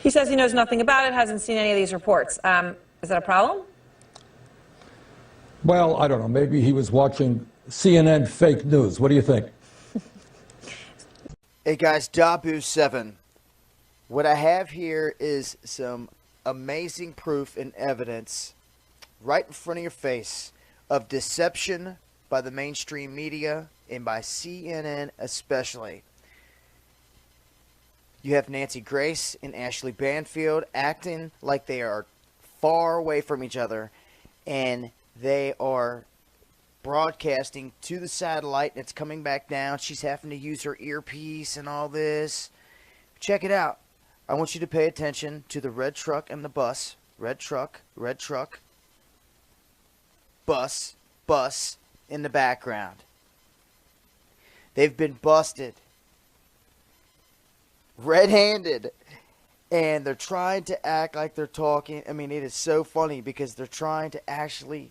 He says he knows nothing about it, hasn't seen any of these reports. Is that a problem? Well, I don't know. Maybe he was watching CNN fake news. What do you think? Hey guys, Dabu7. What I have here is some amazing proof and evidence right in front of your face of deception by the mainstream media and by CNN especially. You have Nancy Grace and Ashley Banfield acting like they are far away from each other, and they are broadcasting to the satellite, and it's coming back down. She's having to use her earpiece and all this. Check it out. I want you to pay attention to the red truck and the bus. Red truck, bus in the background. They've been busted red-handed, and they're trying to act like they're talking. I mean, it is so funny because they're trying to actually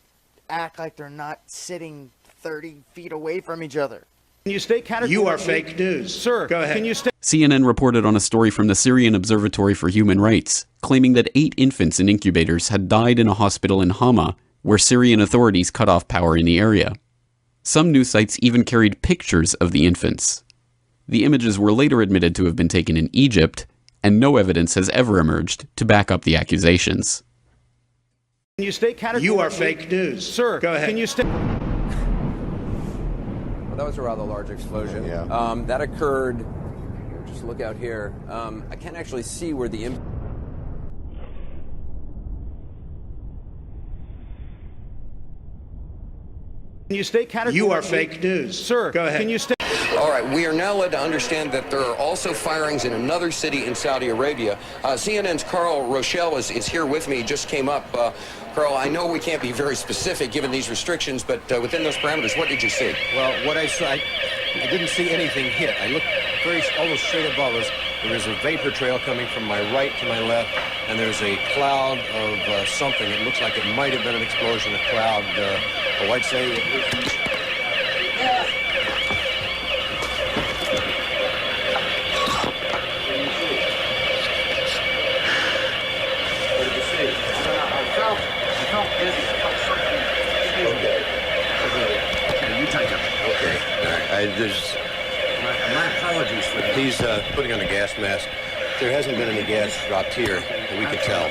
act like they're not sitting 30 feet away from each other. Can you state categorically? You are fake news. Sir, go ahead. Can you state? CNN reported on a story from the Syrian Observatory for Human Rights, claiming that 8 infants in incubators had died in a hospital in Hama, where Syrian authorities cut off power in the area. Some news sites even carried pictures of the infants. The images were later admitted to have been taken in Egypt, and no evidence has ever emerged to back up the accusations. Can you state categorically? You are fake news. Sir, go ahead. Can you state? Well, that was a rather large explosion. Yeah. That occurred. Just look out here. I can't actually see where the. Can you state categorically? You are fake news. Sir, go ahead. Can you state? All right, we are now led to understand that there are also firings in another city in Saudi Arabia. CNN's Carl Rochelle is here with me, just came up. Carl, I know we can't be very specific given these restrictions, but within those parameters, what did you see? Well, what I saw, I didn't see anything hit. I looked almost straight above us. There is a vapor trail coming from my right to my left, and there's a cloud of something. It looks like it might have been an explosion, a cloud. I'd say. My apologies for that. He's putting on a gas mask. There hasn't been any gas dropped here that we could tell.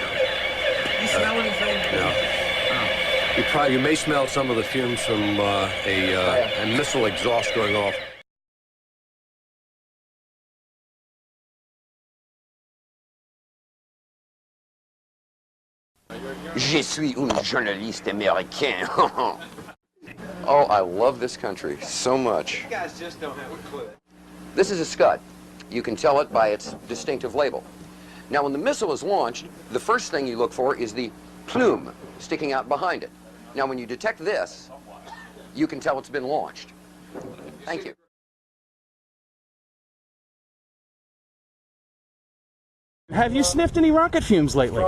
You smell anything? No. Oh. You may smell some of the fumes from a missile exhaust going off. Je suis un journaliste américain. Oh, I love this country so much. You guys just don't have a clue. This is a Scud. You can tell it by its distinctive label. Now, when the missile is launched, the first thing you look for is the plume sticking out behind it. Now, when you detect this, you can tell it's been launched. Thank you. Have you sniffed any rocket fumes lately?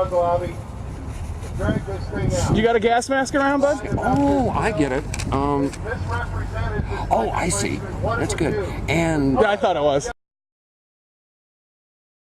You got a gas mask around, bud? Oh, I get it. Oh, I see. That's good. And yeah, I thought it was.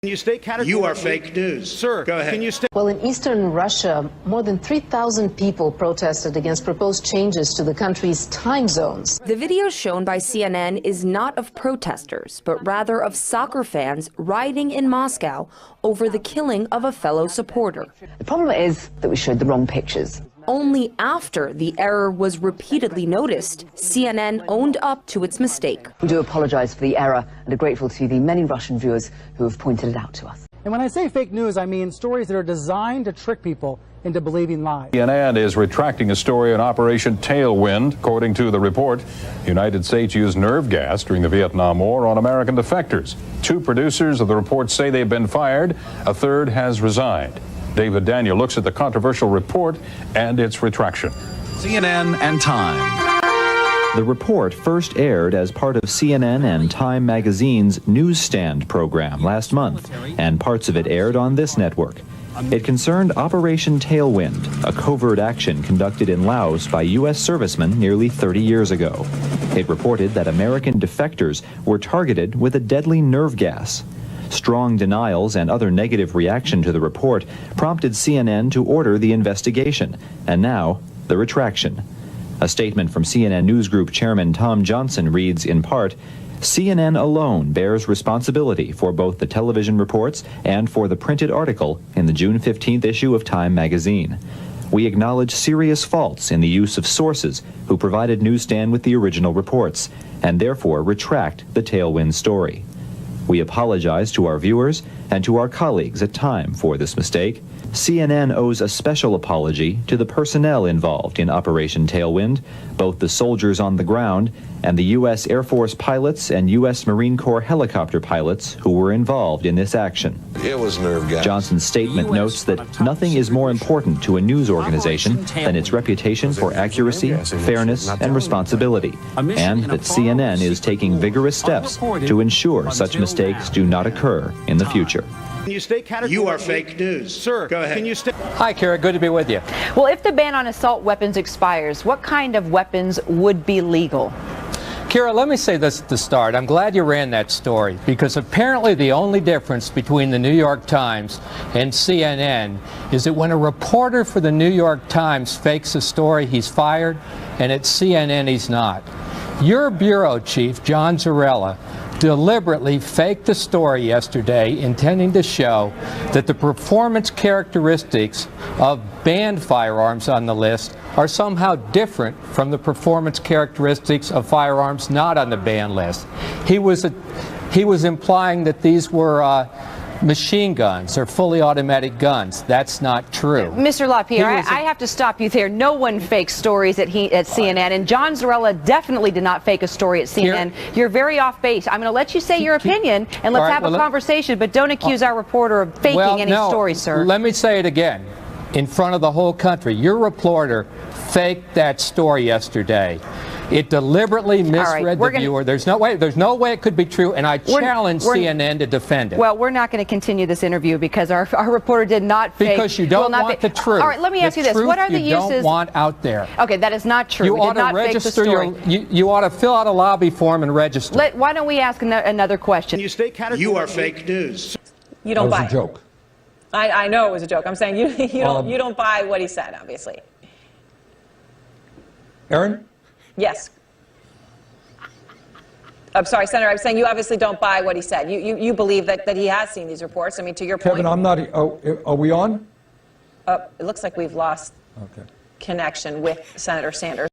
Can you state categorically? You are fake news. Sir, go ahead. Can you state? Well, in eastern Russia, more than 3,000 people protested against proposed changes to the country's time zones. The video shown by CNN is not of protesters, but rather of soccer fans rioting in Moscow over the killing of a fellow supporter. The problem is that we showed the wrong pictures. Only after the error was repeatedly noticed, CNN owned up to its mistake. We do apologize for the error and are grateful to the many Russian viewers who have pointed it out to us. And when I say fake news, I mean stories that are designed to trick people into believing lies. CNN is retracting a story on Operation Tailwind. According to the report, the United States used nerve gas during the Vietnam War on American defectors. 2 producers of the report say they've been fired. A third has resigned. David Daniel looks at the controversial report and its retraction. CNN and Time. The report first aired as part of CNN and Time magazine's Newsstand program last month, and parts of it aired on this network. It concerned Operation Tailwind, a covert action conducted in Laos by U.S. servicemen nearly 30 years ago. It reported that American defectors were targeted with a deadly nerve gas. Strong denials and other negative reaction to the report prompted CNN to order the investigation, and now the retraction. A statement from CNN News Group Chairman Tom Johnson reads in part, CNN alone bears responsibility for both the television reports and for the printed article in the June 15th issue of Time magazine. We acknowledge serious faults in the use of sources who provided Newsstand with the original reports, and therefore retract the Tailwind story. We apologize to our viewers and to our colleagues at Time for this mistake. CNN owes a special apology to the personnel involved in Operation Tailwind, both the soldiers on the ground and the U.S. Air Force pilots and U.S. Marine Corps helicopter pilots who were involved in this action. It was nerve gas. Johnson's statement notes that nothing is more important to a news organization than its reputation for accuracy, fairness, and responsibility, and that CNN is taking vigorous steps to ensure such mistakes do not occur in the future. Can you state categorically? You are fake news. Sir, go ahead. Can you state? Hi, Kara. Good to be with you. Well, if the ban on assault weapons expires, what kind of weapons would be legal? Kira, let me say this at the start. I'm glad you ran that story, because apparently the only difference between the New York Times and CNN is that when a reporter for the New York Times fakes a story, he's fired, and at CNN he's not. Your bureau chief, John Zarella, deliberately faked the story yesterday, intending to show that the performance characteristics of banned firearms on the list are somehow different from the performance characteristics of firearms not on the ban list. He was implying that these were machine guns or fully automatic guns. That's not true. Mr. LaPierre, I have to stop you there. No one fakes stories at CNN, and John Zarella definitely did not fake a story at CNN. You're very off base. I'm going to let you say your opinion, and let's have a conversation, but don't accuse our reporter of faking any stories, sir. Let me say it again in front of the whole country. Your reporter faked that story yesterday. It deliberately misread the viewer. There's no way it could be true, and I challenge CNN to defend it. Well, we're not going to continue this interview because our reporter did not fake. Because you don't want the truth. All right, let me ask you this. What are the uses? You don't want out there. Okay, that is not true. You ought to register you ought to fill out a lobby form and register. Why don't we ask another question? You are fake news. You don't buy it. That was a joke. I know it was a joke. I'm saying you don't buy what he said, obviously. Aaron? Yes. I'm sorry, Senator. I'm saying you obviously don't buy what he said. You believe that he has seen these reports. I mean, to your point. Kevin, I'm not. Are we on? It looks like we've lost connection with Senator Sanders.